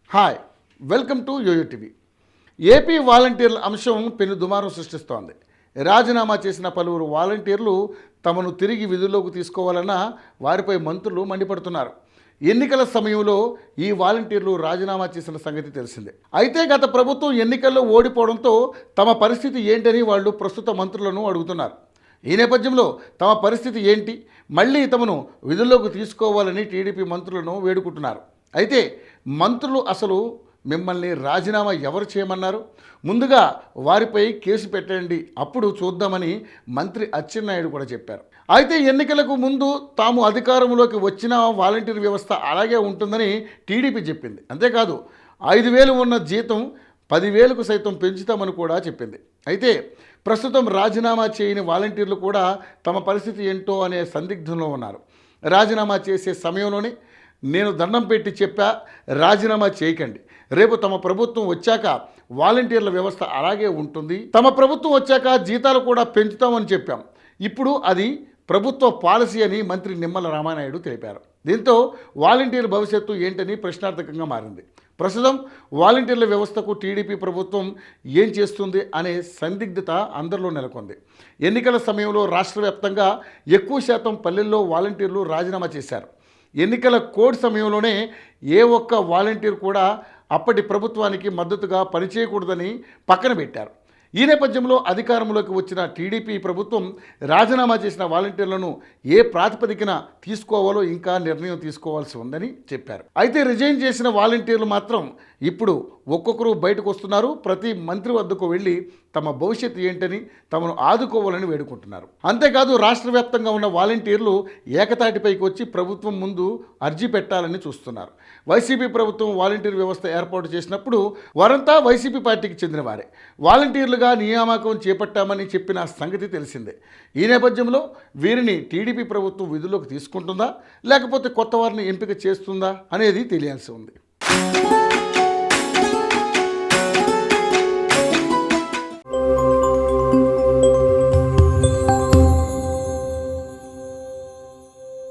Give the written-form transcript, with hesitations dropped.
Hi, welcome to YoYo TV. AP వాలంటీర్ల అంశం పెను దుమారం సృష్టిస్తోంది. రాజీనామా చేసిన పలువురు వాలంటీర్లు తమను తిరిగి విధుల్లోకి తీసుకోవాలన్నా వారిపై మంత్రులు మండిపడుతున్నారు. ఎన్నికల సమయంలో ఈ వాలంటీర్లు రాజీనామా చేసిన సంగతి తెలిసిందే. అయితే గత ప్రభుత్వం ఎన్నికల్లో ఓడిపోవడంతో తమ పరిస్థితి ఏంటని వాళ్ళు ప్రస్తుత మంత్రులను అడుగుతున్నారు. ఈ నేపథ్యంలో తమ పరిస్థితి ఏంటి, మళ్ళీ తమను విధుల్లోకి తీసుకోవాలని టీడీపీ మంత్రులను వేడుకుంటున్నారు. అయితే మంత్రులు అసలు మిమ్మల్ని రాజీనామా ఎవరు చేయమన్నారు, ముందుగా వారిపై కేసు పెట్టండి, అప్పుడు చూద్దామని మంత్రి అచ్చెన్నాయుడు కూడా చెప్పారు. అయితే ఎన్నికలకు ముందు తాము అధికారంలోకి వచ్చిన వాలంటీర్ వ్యవస్థ అలాగే ఉంటుందని టీడీపీ చెప్పింది. అంతేకాదు 5,000 ఉన్న జీతం 10,000కు సైతం పెంచుతామని కూడా చెప్పింది. అయితే ప్రస్తుతం రాజీనామా చేయని వాలంటీర్లు కూడా తమ పరిస్థితి ఏంటో అనే సందిగ్ధంలో ఉన్నారు. రాజీనామా చేసే సమయంలోనే నేను దండం పెట్టి చెప్పా, రాజీనామా చేయకండి, రేపు తమ ప్రభుత్వం వచ్చాక వాలంటీర్ల వ్యవస్థ అలాగే ఉంటుంది, తమ ప్రభుత్వం వచ్చాక జీతాలు కూడా పెంచుతామని చెప్పాం, ఇప్పుడు అది ప్రభుత్వ పాలసీ అని మంత్రి నిమ్మల రామానాయుడు తెలిపారు. దీంతో వాలంటీర్ భవిష్యత్తు ఏంటని ప్రశ్నార్థకంగా మారింది. ప్రస్తుతం వాలంటీర్ల వ్యవస్థకు టీడీపీ ప్రభుత్వం ఏం చేస్తుంది అనే సందిగ్ధత అందరిలో నెలకొంది. ఎన్నికల సమయంలో రాష్ట్ర వ్యాప్తంగా ఎక్కువ శాతం పల్లెల్లో వాలంటీర్లు రాజీనామా చేశారు. ఎన్నికల కోడ్ సమయంలోనే ఏ ఒక్క వాలంటీర్ కూడా అప్పటి ప్రభుత్వానికి మద్దతుగా పనిచేయకూడదని పక్కన పెట్టారు. ఈ నేపథ్యంలో అధికారంలోకి వచ్చిన టీడీపీ ప్రభుత్వం రాజీనామా చేసిన వాలంటీర్లను ఏ ప్రాతిపదికన తీసుకోవాలో ఇంకా నిర్ణయం తీసుకోవాల్సి ఉందని చెప్పారు. అయితే రిజైన్ చేసిన వాలంటీర్లు మాత్రం ఇప్పుడు ఒక్కొక్కరు బయటకు వస్తున్నారు. ప్రతి మంత్రి వద్దకు వెళ్ళి తమ భవిష్యత్తు ఏంటని తమను ఆదుకోవాలని వేడుకుంటున్నారు. అంతేకాదు రాష్ట్ర వ్యాప్తంగా ఉన్న వాలంటీర్లు ఏకతాటిపైకి వచ్చి ప్రభుత్వం ముందు అర్జీ పెట్టాలని చూస్తున్నారు. వైసీపీ ప్రభుత్వం వాలంటీర్ వ్యవస్థ ఏర్పాటు చేసినప్పుడు వారంతా వైసీపీ పార్టీకి చెందిన వారే. వాలంటీర్లుగా నియామకం చేపట్టామని చెప్పిన సంగతి తెలిసిందే. ఈ నేపథ్యంలో వీరిని టీడీపీ ప్రభుత్వం విధుల్లోకి తీసుకుంటుందా, లేకపోతే కొత్త వారిని ఎంపిక చేస్తుందా అనేది తెలియాల్సి ఉంది.